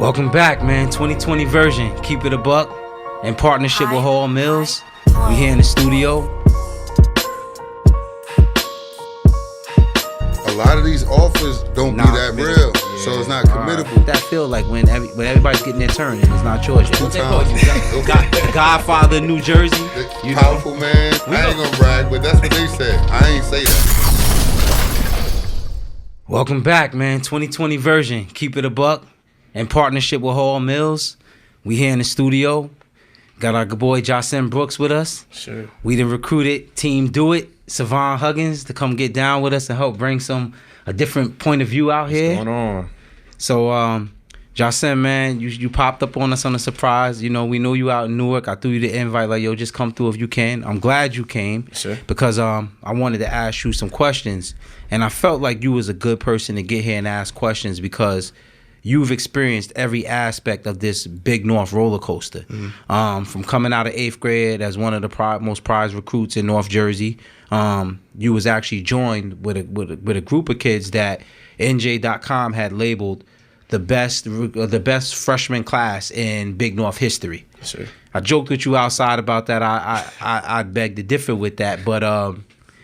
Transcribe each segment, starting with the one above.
Welcome back, man. 2020 version. Keep it a buck. In partnership with Hall Mills. We here in the studio. A lot of these offers don't be that real, so it's not committable. That feel like when everybody's getting their turn and it's not yours. What they call you? The Godfather of New Jersey. You Powerful, man. I ain't gonna brag, but that's what they said. I ain't say that. Welcome back, man. 2020 version. Keep it a buck. In partnership with Hall Mills. We here in the studio. Got our good boy Jahsim Brooks with us. Sure. We done recruited Team Do It, Savon Huggins, to come get down with us and help bring a different point of view out here. What's going on? So, Jahsim, man, you popped up on us on a surprise. You know, we knew you out in Newark. I threw you the invite, like, yo, just come through if you can. I'm glad you came. Sure. Because I wanted to ask you some questions. And I felt like you was a good person to get here and ask questions because you've experienced every aspect of this Big North roller coaster. Mm-hmm. From coming out of 8th grade as one of the most prized recruits in North Jersey. You was actually joined with a group of kids that NJ.com had labeled the best freshman class in Big North history. Sure. I joked with you outside about that. I beg to differ with that, but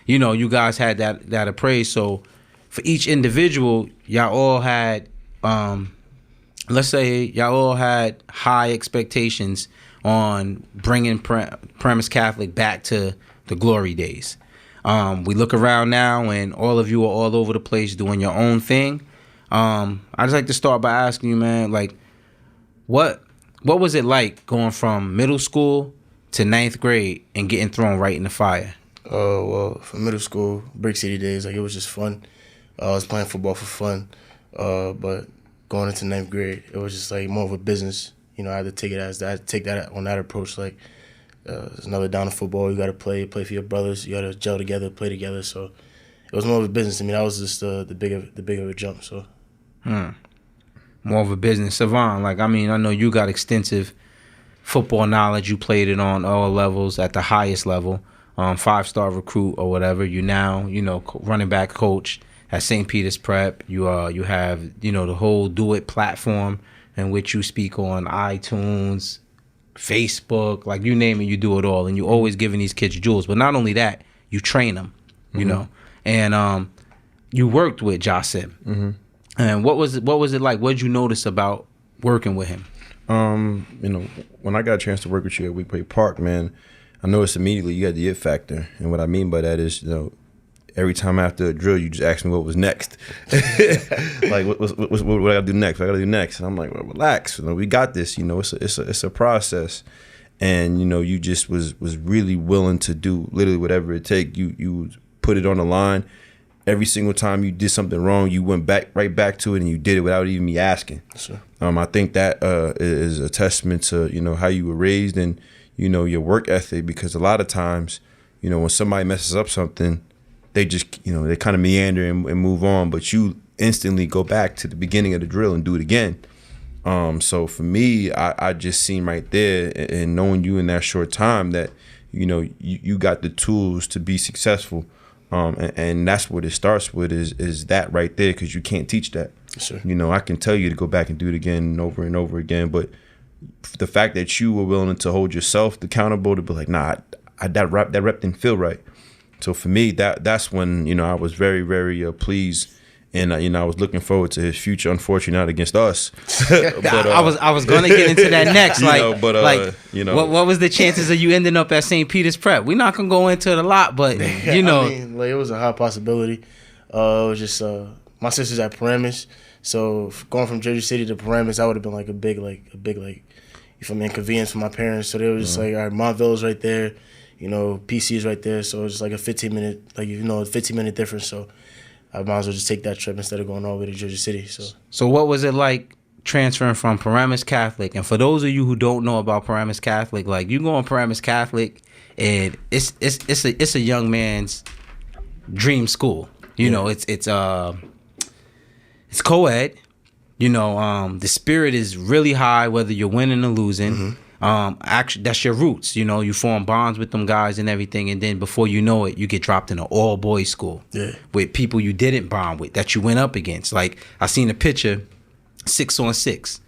you guys had that appraised. So for each individual, y'all all had let's say y'all all had high expectations on bringing Paramus Catholic back to the glory days. We look around now and all of you are all over the place doing your own thing. I'd just like to start by asking you, man, like, what was it like going from middle school to 9th grade and getting thrown right in the fire? Well, for middle school, Brick City days, like, it was just fun. I was playing football for fun. But going into 9th grade, it was just like more of a business. You know, I had to take that on that approach. Like, there's another down of football. You got to play for your brothers. You got to gel together, play together. So it was more of a business. I mean, that was just the big of a jump. So, more of a business. Savon, like, I mean, I know you got extensive football knowledge. You played it on all levels at the highest level. 5-star recruit or whatever. You now, running back coach at St. Peter's Prep. You have, the whole Do It platform in which you speak on iTunes, Facebook, like you name it, you do it all. And you always giving these kids jewels. But not only that, you train them, you know. And you worked with Jahsim. Mm-hmm. And what was it like? What did you notice about working with him? When I got a chance to work with you at Weekday Park, man, I noticed immediately you got the it factor. And what I mean by that is, every time after a drill, you just ask me what was next. Like, what I gotta do next? What I gotta do next? And I'm like, well, relax. We got this. It's a process. And you just was really willing to do literally whatever it take. You put it on the line. Every single time you did something wrong, you went right back to it and you did it without even me asking. Sure. I think that is a testament to how you were raised and your work ethic. Because a lot of times, when somebody messes up something, they just, they kind of meander and move on, but you instantly go back to the beginning of the drill and do it again. So for me, I just seen right there and knowing you in that short time that, you got the tools to be successful. And that's what it starts with is that right there, because you can't teach that. Sure. I can tell you to go back and do it again and over again, but the fact that you were willing to hold yourself accountable to be like, nah, that rep didn't feel right. So for me, that's when, I was very, very pleased. And, I was looking forward to his future. Unfortunately, not against us. But, I was going to get into that next. What was the chances of you ending up at St. Peter's Prep? We're not going to go into it a lot, but, I mean, like, it was a high possibility. It was just my sister's at Paramus. So going from Jersey City to Paramus, that would have been like a big you feel me, inconvenience for my parents. So they were just like, all right, Montville's right there. PC is right there, so it's just like a 15-minute difference. So I might as well just take that trip instead of going all the way to Jersey City. So what was it like transferring from Paramus Catholic? And for those of you who don't know about Paramus Catholic, like, you go on Paramus Catholic, and it's a young man's dream school. It's co-ed. The spirit is really high, whether you're winning or losing. Mm-hmm. Actually, that's your roots. You form bonds with them guys and everything, and then before you know it, you get dropped in an all boys school with people you didn't bond with, that you went up against. Like, I seen a picture, 6-on-6.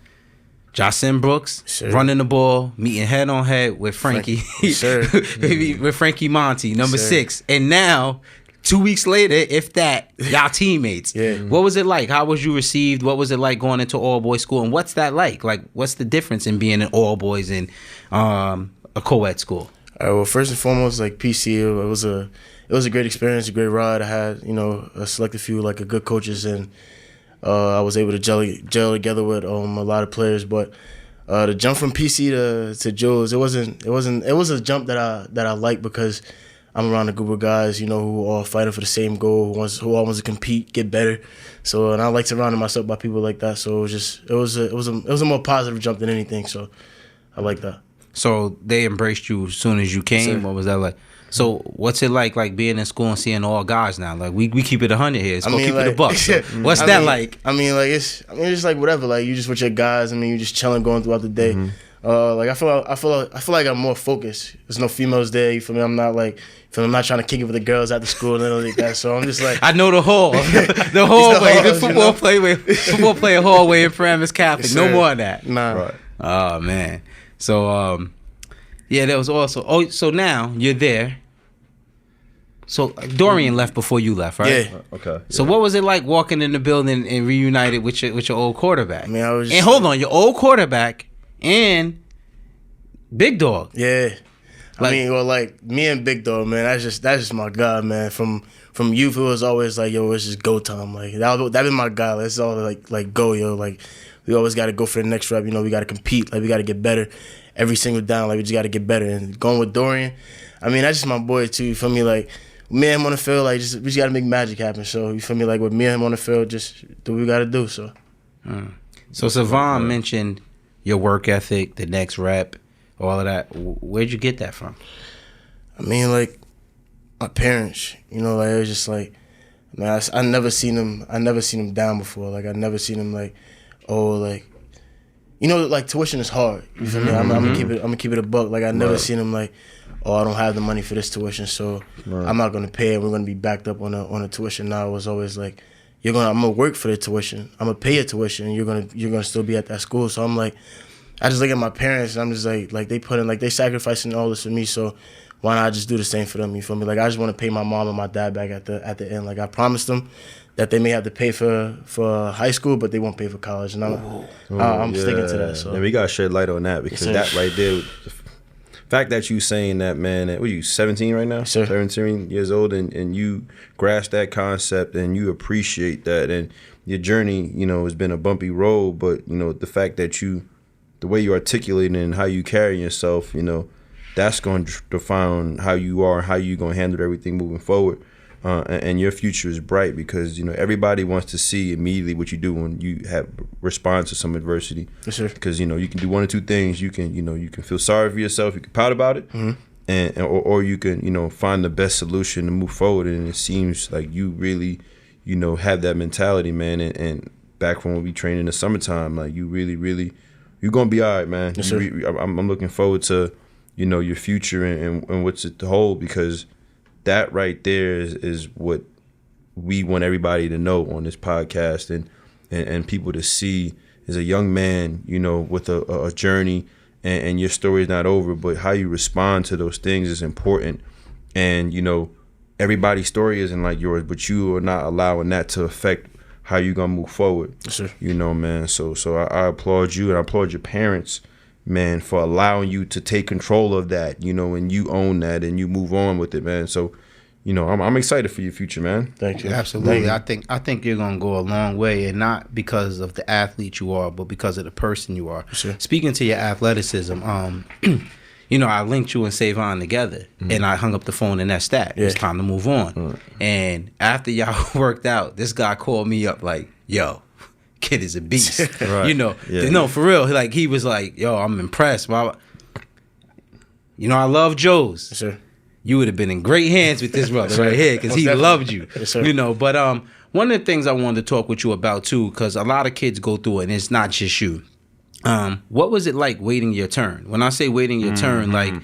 Jahsim Brooks running the ball, meeting head on head with Frankie, with Frankie Monty, number 6, and now 2 weeks later, if that, y'all teammates. What was it like? How was you received? What was it like going into all boys school, and what's that like? Like, what's the difference in being an all boys and a co-ed school? All right, well, first and foremost, like PC, it was a great experience, a great ride. I had a selected few like good coaches, and I was able to gel together with a lot of players. But the jump from PC to Jules, it was a jump that I liked because I'm around a group of guys, who are all fighting for the same goal, who all wants to compete, get better. So, and I like surrounding myself by people like that. So it was a more positive jump than anything. So I like that. So they embraced you as soon as you came. What was that like? So what's it like being in school and seeing all guys now? Like we keep it 100 here. It's keep it a buck. So what's that like? It's just like whatever. Like you just with your guys. You just chilling, going throughout the day. Like I feel like I'm more focused. There's no females there. You feel me? I'm not like. I'm not trying to kick it with the girls after school and anything like that. So I'm just like, I know the hall, the hallway, the football player hallway in Paramus Catholic. Yes, no more of that. Nah. Right. Oh man. So yeah, that was also. Oh, so now you're there. So Dorian left before you left, right? Yeah. Okay. So what was it like walking in the building and reunited with your old quarterback? I was. And hold on, your old quarterback and Big Dog. Yeah. Me and Big Dog, man, that's just my guy, man. From youth, it was always like, yo, it's just go time. Like that been my guy. Like, it's all like go, yo. Like we always got to go for the next rep. We got to compete. Like we got to get better every single down. Like we just got to get better. And going with Dorian, that's just my boy too. You feel me? Like me and him on the field, like we just got to make magic happen. So you feel me? Like with me and him on the field, just do what we got to do. So. So Savon mentioned your work ethic, the next rep. All of that. Where'd you get that from? Like my parents. It was just like, man, I never seen them down before. Like I never seen them like, like tuition is hard. You feel me? I'm gonna keep it a buck. Like I never seen them like, oh, I don't have the money for this tuition, so I'm not gonna pay it. We're gonna be backed up on a tuition. Now it was always like, I'm gonna work for the tuition. I'm gonna pay your tuition, and you're gonna still be at that school. So I'm like. I just look at my parents and I'm just like they put in, like they sacrificing all this for me, so why not just do the same for them, you feel me? Like I just want to pay my mom and my dad back at the end. Like I promised them that they may have to pay for high school, but they won't pay for college, and I'm sticking to that. So and we gotta shed light on that because that right there, the fact that you saying that, man, what are you, 17 right now? Yes, sir. 17 years old, and you grasp that concept and you appreciate that, and your journey, has been a bumpy road, but the fact that the way you articulate and how you carry yourself, that's going to define how you are and how you're going to handle everything moving forward. And your future is bright because, everybody wants to see immediately what you do when you have respond to some adversity. Yes, sir. Because, you can do one or two things. You can, you can feel sorry for yourself. You can pout about it. And or you can, find the best solution to move forward. And it seems like you really, have that mentality, man. And back from when we trained in the summertime, like you really, really, you're going to be all right, man. Yes, sir. I'm looking forward to, your future and what's it to hold, because that right there is what we want everybody to know on this podcast and people to see as a young man, with a journey and your story is not over, but how you respond to those things is important. And, everybody's story isn't like yours, but you are not allowing that to affect how you gonna move forward. Yes, sir. Man. So I applaud you and I applaud your parents, man, for allowing you to take control of that, and you own that and you move on with it, man. So, I'm excited for your future, man. Thank you. Absolutely. Thank you. I think you're gonna go a long way, and not because of the athlete you are, but because of the person you are. Sure. Speaking to your athleticism, I linked you and Savon together, and I hung up the phone, and that's that. It's time to move on. And after y'all worked out, this guy called me up like, yo, kid is a beast. Right. No, for real. Like, he was like, yo, I'm impressed. I love Joe's. Yes, sir. You would have been in great hands with this brother right here because he loved you. Yes, sir. But one of the things I wanted to talk with you about too, because a lot of kids go through it, and it's not just you. What was it like waiting your turn? When I say waiting your turn, like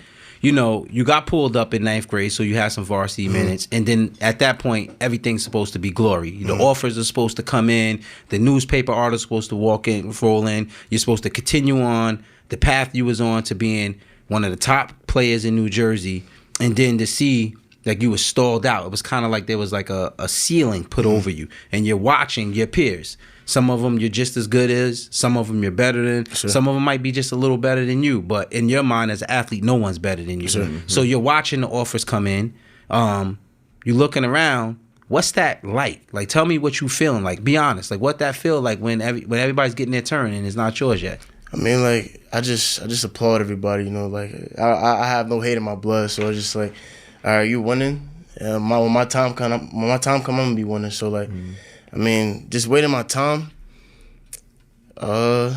you know, you got pulled up in ninth grade, so you had some varsity minutes, and then at that point, everything's supposed to be glory. The offers are supposed to come in, the newspaper artists supposed to walk in, roll in. You're supposed to continue on the path you was on to being one of the top players in New Jersey, and then to see like you was stalled out. It was kind of like there was like a ceiling put over you, and you're watching your peers. Some of them you're just as good as, some of them you're better than, some of them might be just a little better than you, but in your mind as an athlete, no one's better than you. So you're watching the offers come in, you're looking around. What's that like? Like, tell me what you feeling like. Be honest. Like, what that feel like when everybody's getting their turn and it's not yours yet. I mean, like, I just applaud everybody, you know, like, I have no hate in my blood, so it's just like, all right, you winning, when my time come, I'm gonna be winning, so, like, I mean, just waiting my time, I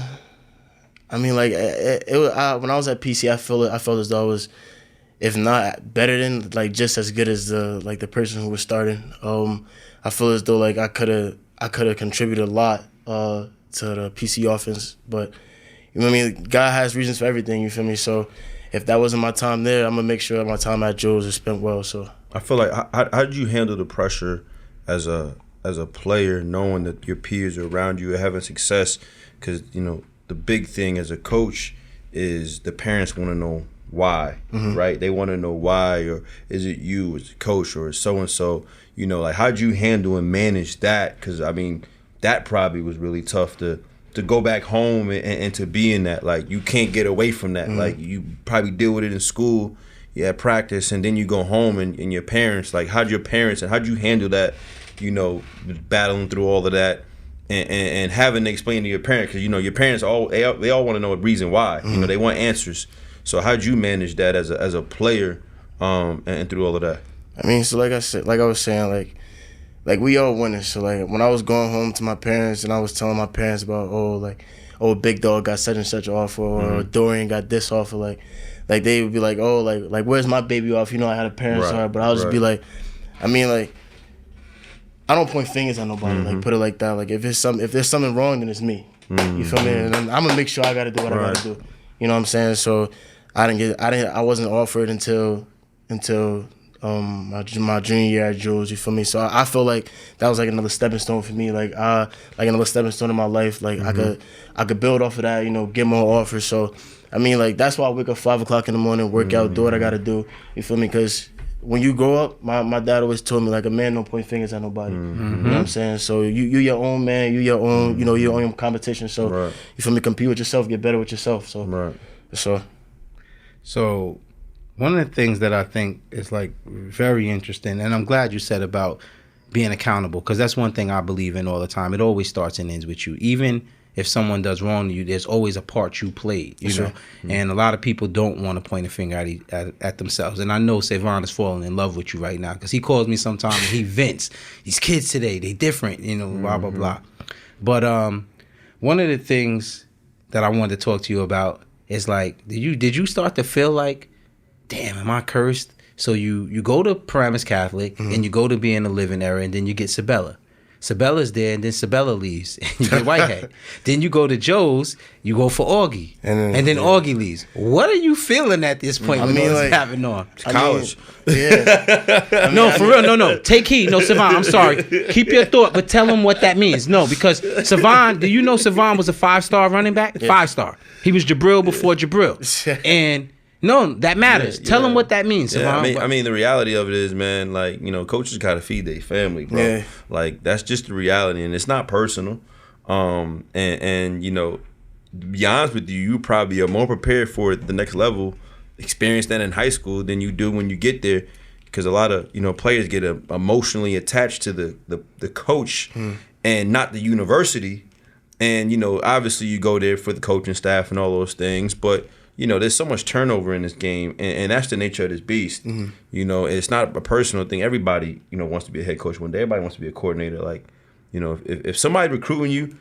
mean, like, when I was at PC, I felt as though I was, if not better than, like, just as good as the person who was starting. I feel as though, like, I could have contributed a lot, to the PC offense, but, you know what I mean? God has reasons for everything, you feel me? So if that wasn't my time there, I'm going to make sure my time at Joe's is spent well. So I feel like, how did you handle the pressure as a player, knowing that your peers are around you, are having success? Because, you know, the big thing as a coach is the parents want to know why, right? They want to know why, or is it you as a coach or so-and-so? You know, like, how'd you handle and manage that? Because, I mean, that probably was really tough to go back home and to be in that. Like, you can't get away from that. Like, you probably deal with it in school, at practice, and then you go home and your parents, like, how'd you handle that, you know, battling through all of that and having to explain to your parents, because, you know, your parents, they all want to know a reason why. You know, they want answers. So how'd you manage that as a player and through all of that? I mean, so like I was saying, like we all winners. So like when I was going home to my parents and I was telling my parents about Big Dog got such and such offer, or Dorian got this offer, like they would be like, oh, like where's my baby off? You know, I had a parent, sorry, but I'll just be like, I mean, like, I don't point fingers at nobody. Like, put it like that. Like, if there's something wrong, then it's me. You feel me? And I'm gonna make sure I gotta do what I gotta do. You know what I'm saying? So I wasn't offered until my junior year at Jules, you feel me? So I feel like that was like another stepping stone for me, like another stepping stone in my life. Like, I could build off of that, you know, get more offers. So I mean, like, that's why I wake up 5 o'clock in the morning, work out, do what I gotta do. You feel me? Because when you grow up, my dad always told me, like, a man don't point fingers at nobody. You know what I'm saying? So you your own man, you your own, you know, your own competition. So you feel me? Compete with yourself, get better with yourself. So So one of the things that I think is, like, very interesting, and I'm glad you said about being accountable, because that's one thing I believe in all the time. It always starts and ends with you. Even if someone does wrong to you, there's always a part you played, you know. And a lot of people don't want to point a finger at themselves. And I know Savon is falling in love with you right now, because he calls me sometimes and he vents. These kids today, they different, you know, blah, blah, blah. But one of the things that I wanted to talk to you about is, like, did you start to feel like, damn, am I cursed? So you go to Paramus Catholic and you go to Being a Living Era, and then you get Sabella. Sabella's there, and then Sabella leaves, and you get Whitehead. Then you go to Joe's, you go for Augie, and then Augie leaves. What are you feeling at this point? I mean, like, having on college. No, for real, no. Take heed. No, Savon, I'm sorry. Keep your thought, but tell him what that means. No, because Savon, do you know Savon was a 5-star running back? 5-star. He was Jabril before Jabril. And no, that matters. Tell them what that means, Savon. I mean, the reality of it is, man, like, you know, coaches got to feed their family, bro. Yeah. Like, that's just the reality, and it's not personal. And you know, to be honest with you, you probably are more prepared for the next level, experience that in high school than you do when you get there, because a lot of, you know, players get emotionally attached to the coach and not the university. And, you know, obviously you go there for the coaching staff and all those things, but, you know, there's so much turnover in this game, and that's the nature of this beast. You know, it's not a personal thing. Everybody, you know, wants to be a head coach one day. Everybody wants to be a coordinator. Like, you know, if somebody's recruiting you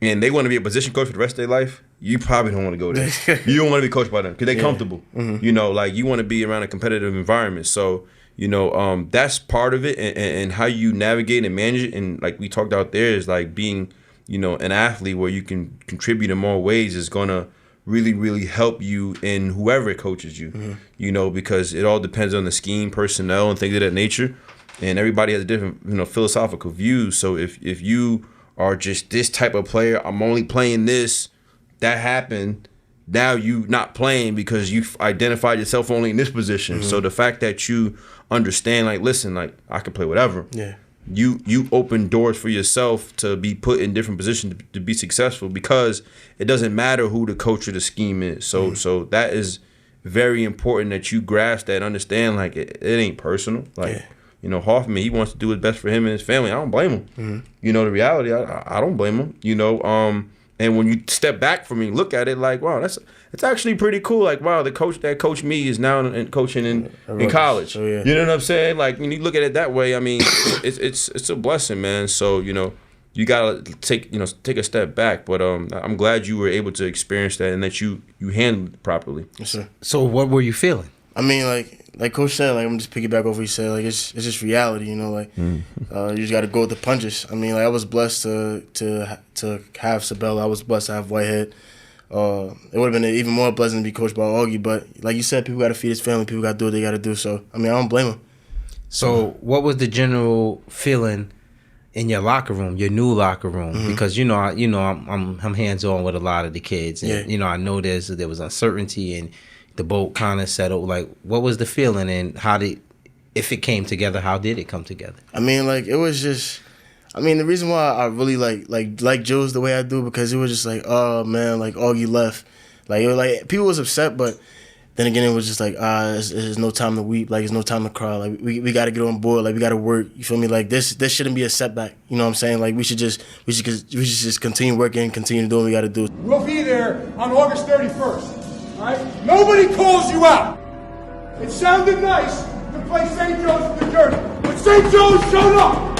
and they want to be a position coach for the rest of their life, you probably don't want to go there. You don't want to be coached by them because they're comfortable. You know, like, you want to be around a competitive environment. So, you know, that's part of it, and how you navigate and manage it. And like we talked out there, is like being, you know, an athlete where you can contribute in more ways is going to really, really help you in whoever coaches you, you know, because it all depends on the scheme, personnel, and things of that nature. And everybody has different, you know, philosophical views. So if you are just this type of player, I'm only playing this, that happened, now you not playing because you identified yourself only in this position. So the fact that you understand, like, listen, like, I can play whatever. Yeah. You open doors for yourself to be put in different positions to be successful, because it doesn't matter who the coach or the scheme is. So that is very important that you grasp that and understand, like, it ain't personal. Like, you know, Hoffman, he wants to do what's best for him and his family. I don't blame him. You know, the reality, I don't blame him. You know, and when you step back from me, look at it like, wow, it's actually pretty cool. Like, wow, the coach that coached me is now coaching in college. So, yeah. You know what I'm saying? Like, when you look at it that way, I mean, it's a blessing, man. So, you know, you gotta take a step back. But I'm glad you were able to experience that and that you handled it properly. Yes, sir. So what were you feeling? I mean, like Coach said, like, I'm just piggyback over what he said, like, it's just reality, you know, like, you just got to go with the punches. I mean, like, I was blessed to have Sabella. I was blessed to have Whitehead. It would have been even more blessing to be coached by Augie, but like you said, people got to feed his family. People got to do what they got to do. So, I mean, I don't blame him. So what was the general feeling in your locker room, your new locker room? Because I'm hands on with a lot of the kids, and I know there was uncertainty and the boat kind of settled. Like, what was the feeling, and if it came together, how did it come together? I mean, like, it was just, I mean, the reason why I really like Joe's the way I do, because it was just like, oh man, like, Augie left. Like, it was like, people was upset, but then again, it was just like, there's no time to weep, like, there's no time to cry. Like, we got to get on board, like, we got to work. You feel me? Like, this shouldn't be a setback. You know what I'm saying? Like, we should just continue working, continue doing what we got to do. We'll be there on August 31st. All right? Nobody calls you out. It sounded nice to play St. Joe's in the Jersey, but St. Joe's showed up.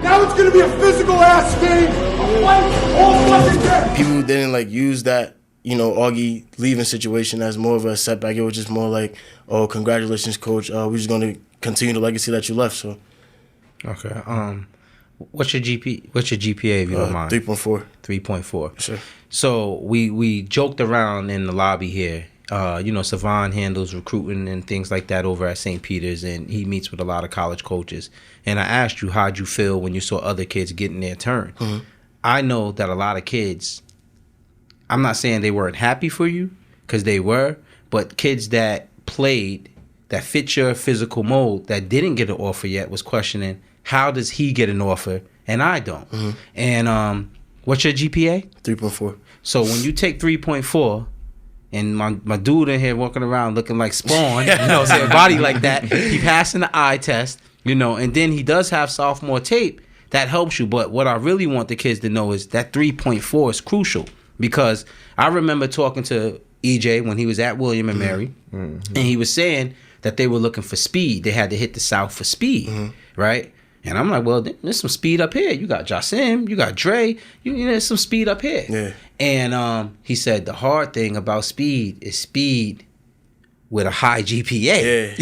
Now it's going to be a physical-ass game, a fight all fucking day. People didn't, like, use that, you know, Augie leaving situation as more of a setback. It was just more like, oh, congratulations, coach. We're just going to continue the legacy that you left. So, okay. What's your GPA if you don't mind? 3.4. 3.4. Sure. So we joked around in the lobby here. Savon handles recruiting and things like that over at St. Peter's, and he meets with a lot of college coaches. And I asked you, how'd you feel when you saw other kids getting their turn? I know that a lot of kids, I'm not saying they weren't happy for you, because they were, but kids that played, that fit your physical mold, that didn't get an offer yet, was questioning, how does he get an offer and I don't? And what's your GPA? 3.4. So when you take 3.4, and my dude in here walking around looking like Spawn, saying body like that, he passing the eye test, and then he does have sophomore tape that helps you. But what I really want the kids to know is that 3.4 is crucial, because I remember talking to EJ when he was at William and Mary, and he was saying that they were looking for speed. They had to hit the South for speed, right? And I'm like, well, there's some speed up here. You got Jahsim, you got Dre, there's some speed up here. Yeah. And he said the hard thing about speed is speed with a high GPA,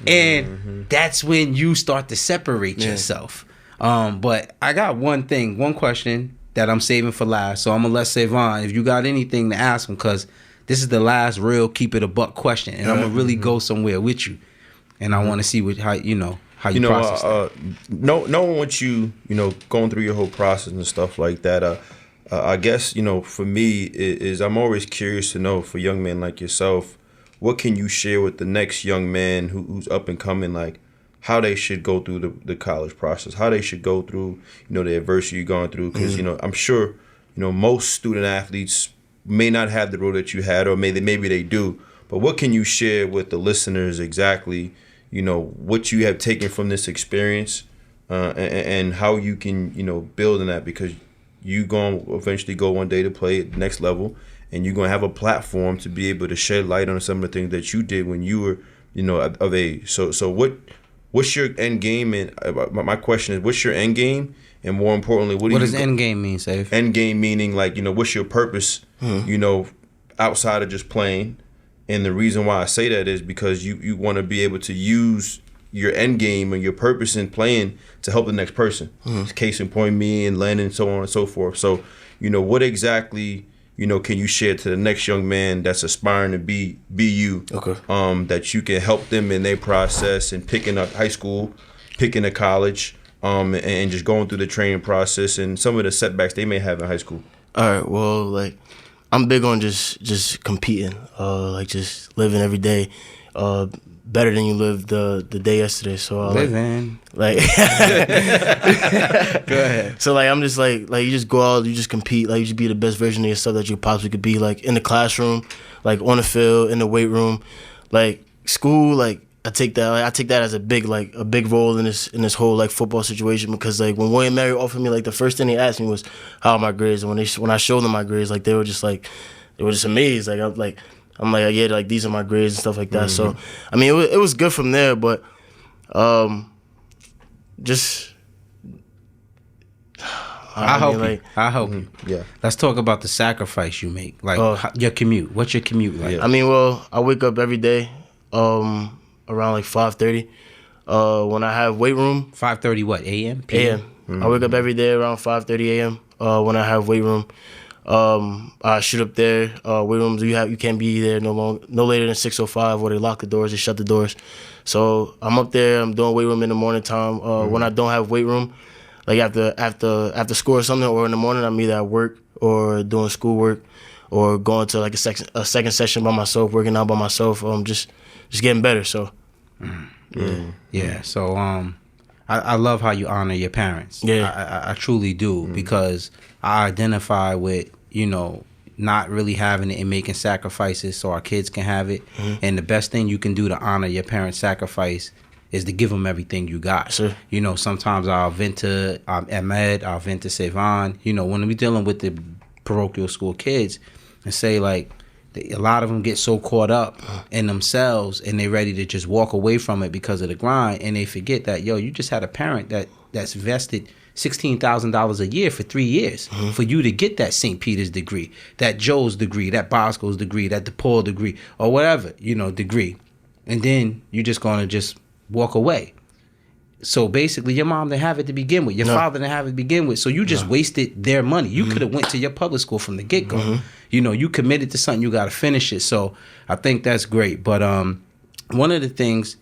and that's when you start to separate yourself. But I got one question that I'm saving for last. So I'm going to let Savon, if you got anything to ask him, because this is the last real keep it a buck question, and I'm going to really go somewhere with you. And I want to see how you process that. Knowing what you going through your whole process and stuff like that, I guess, for me, is I'm always curious to know, for young men like yourself, what can you share with the next young man who's up and coming, like how they should go through the college process, how they should go through, the adversity you're going through, because, I'm sure, most student athletes may not have the road that you had, or maybe they do, but what can you share with the listeners exactly, what you have taken from this experience, and how you can, build on that, because you going to eventually go one day to play at the next level, and you're going to have a platform to be able to shed light on some of the things that you did when you were, of age. So what's your end game? And my question is, what's your end game? And more importantly, what does end game mean, Safe? End game meaning, like, what's your purpose, outside of just playing? And the reason why I say that is because you want to be able to use your end game and your purpose in playing to help the next person. Case in point, me and Len and so on and so forth. So, what exactly can you share to the next young man that's aspiring to be you? Okay. That you can help them in their process and picking up high school, picking a college, and just going through the training process and some of the setbacks they may have in high school. All right. Well, like I'm big on just competing, like just living every day, better than you lived the day yesterday. So Living. like Go ahead. so like I'm just like you just go out, you just compete, like you just be the best version of yourself that you possibly could be, like in the classroom, like on the field, in the weight room, like school, like I take that as a big role in this whole like football situation, because like when William Mary offered me, like the first thing they asked me was how are my grades, and when I showed them my grades, like they were just amazed, I'm like yeah, like these are my grades and stuff like that. So I mean it was good from there, but just I hope you. Yeah. Let's talk about the sacrifice you make. Like your commute. What's your commute like? I mean, well, I wake up every day around like 5:30. When I have weight room, 5:30 what? A.M. a.m. I wake up every day around 5:30 a.m. When I have weight room, I shoot up there. Weight rooms, you can't be there no later than 6:05, or they lock the doors, they shut the doors. So I'm up there. I'm doing weight room in the morning time. When I don't have weight room, like after school or something, or in the morning, I'm either at work or doing schoolwork, or going to like a second session by myself, working out by myself. Just getting better. So Yeah. So I love how you honor your parents. Yeah. I truly do, because I identify with not really having it and making sacrifices so our kids can have it. And the best thing you can do to honor your parents' sacrifice is to give them everything you got. Sure. Sometimes I'll vent to Ahmed, I'll vent to Savon, when we're dealing with the parochial school kids, and say like, a lot of them get so caught up in themselves and they're ready to just walk away from it because of the grind, and they forget that, you just had a parent that's invested $16,000 a year for 3 years for you to get that St. Peter's degree, that Joe's degree, that Bosco's degree, that DePaul degree, or whatever, degree. And then you're just going to just walk away. So basically your mom didn't have it to begin with. Your father didn't have it to begin with. So you just wasted their money. You could have went to your public school from the get-go. You committed to something, you got to finish it. So I think that's great. But one of the things,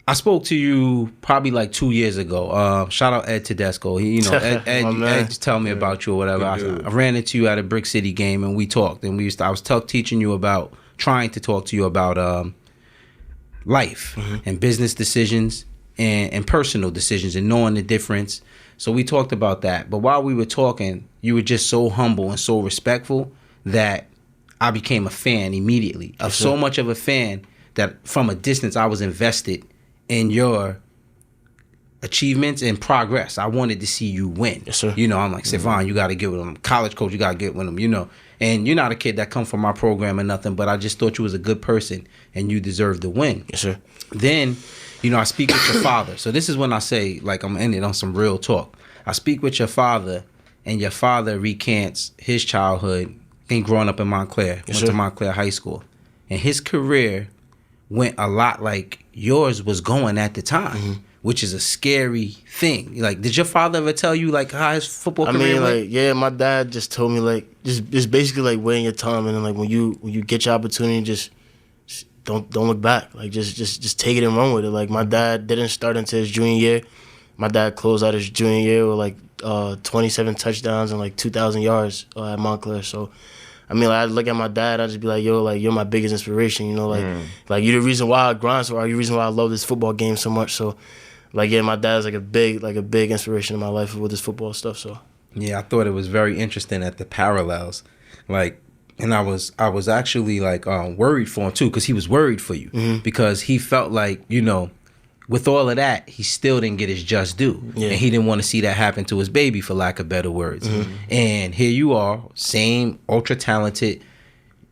I spoke to you probably like 2 years ago. Shout out Ed Tedesco. Ed just tell me about you or whatever. I ran into you at a Brick City game and we talked. And I was trying to talk to you about life and business decisions and personal decisions and knowing the difference. So we talked about that. But while we were talking, you were just so humble and so respectful that I became a fan immediately. So much of a fan that from a distance I was invested in your achievements and progress. I wanted to see you win. Yes, sir. I'm like, Savon, you got to get with him. College coach, you got to get with him, And you're not a kid that come from my program or nothing, but I just thought you was a good person and you deserved to win. Yes, sir. Then, I speak with your father. So this is when I say, like, I'm ending on some real talk. I speak with your father, and your father recants his childhood, growing up in Montclair, went to Montclair High School. And his career went a lot like yours was going at the time, which is a scary thing. Like, did your father ever tell you, like, how his football career went? Yeah, my dad just told me, like, just basically, like, weighing your time, and then, like, when you get your opportunity, just don't look back. Like, just take it and run with it. Like, my dad didn't start until his junior year. My dad closed out his junior year with, like, 27 touchdowns and, like, 2,000 yards at Montclair. So, I mean, like, I look at my dad, I just be like, yo, like, you're my biggest inspiration, like you're the reason why I grind so hard, you're the reason why I love this football game so much. So, like, yeah, my dad's like a big inspiration in my life with this football stuff. So, yeah, I thought it was very interesting at the parallels, like, and I was actually like worried for him too, because he was worried for you, because he felt like with all of that, he still didn't get his just due. Yeah. And he didn't want to see that happen to his baby, for lack of better words. And here you are, same ultra talented,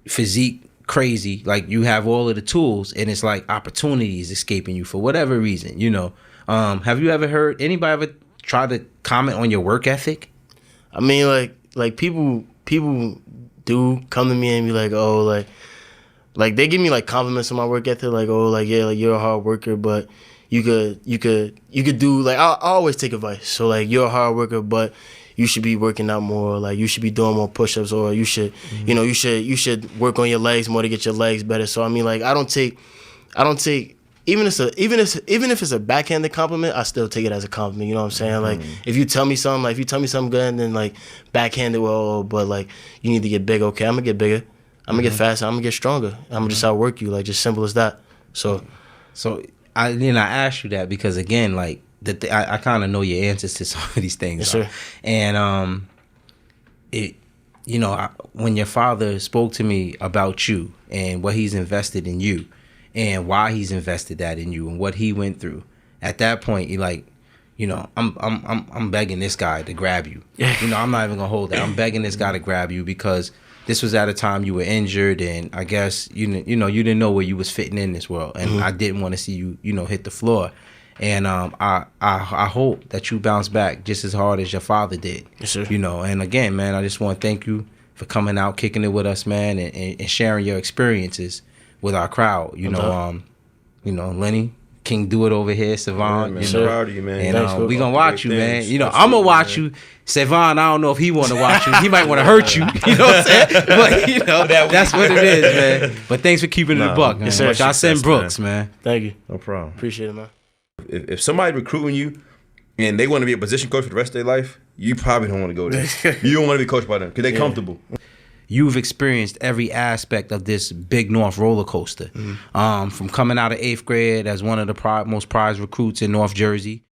physique crazy, like you have all of the tools, and it's like opportunities escaping you for whatever reason, Have you ever heard anybody ever try to comment on your work ethic? I mean, like people do come to me and be like, oh, like they give me like compliments on my work ethic, like, oh, like, yeah, like you're a hard worker, but you could do, like, I always take advice. So, like, you're a hard worker, but you should be working out more, like you should be doing more push-ups, or you should, you know, you should work on your legs more to get your legs better. So I mean, like I don't take even if it's a backhanded compliment, I still take it as a compliment. You know what I'm saying? Like if you tell me something, like if you tell me something good, and then like backhanded, well, but like you need to get big. Okay, I'm gonna get bigger. I'm gonna get faster. I'm gonna get stronger. I'm gonna just outwork you. Like just simple as that. So I asked you that because again, like I kind of know your answers to some of these things. Yes, sir. And when your father spoke to me about you and what he's invested in you, and why he's invested that in you, and what he went through, at that point, you're like, you know, I'm begging this guy to grab you. You know, I'm not even gonna hold that. I'm begging this guy to grab you because this was at a time you were injured, and I guess you didn't know where you was fitting in this world, and I didn't want to see you, hit the floor. And I hope that you bounce back just as hard as your father did. Yes, sir. You know, and again, man, I just want to thank you for coming out, kicking it with us, man, and sharing your experiences with our crowd. You know, Lenny, King Do It over here, Savon. Yeah, man. Proud of you, man. And we gonna watch you, man. Things. You know, I'm gonna watch you. Savon, I don't know if he want to watch you. He might want to hurt you. You know what I'm saying? But you know, that's what it is, man. But thanks for keeping it a buck, man. Yes, sir. Jahsim Brooks, man. Thank you. No problem. Appreciate it, man. If somebody recruiting you and they want to be a position coach for the rest of their life, you probably don't want to go there. You don't want to be coached by them because they're comfortable. You've experienced every aspect of this Big North roller coaster. From coming out of 8th grade as one of the most prized recruits in North Jersey.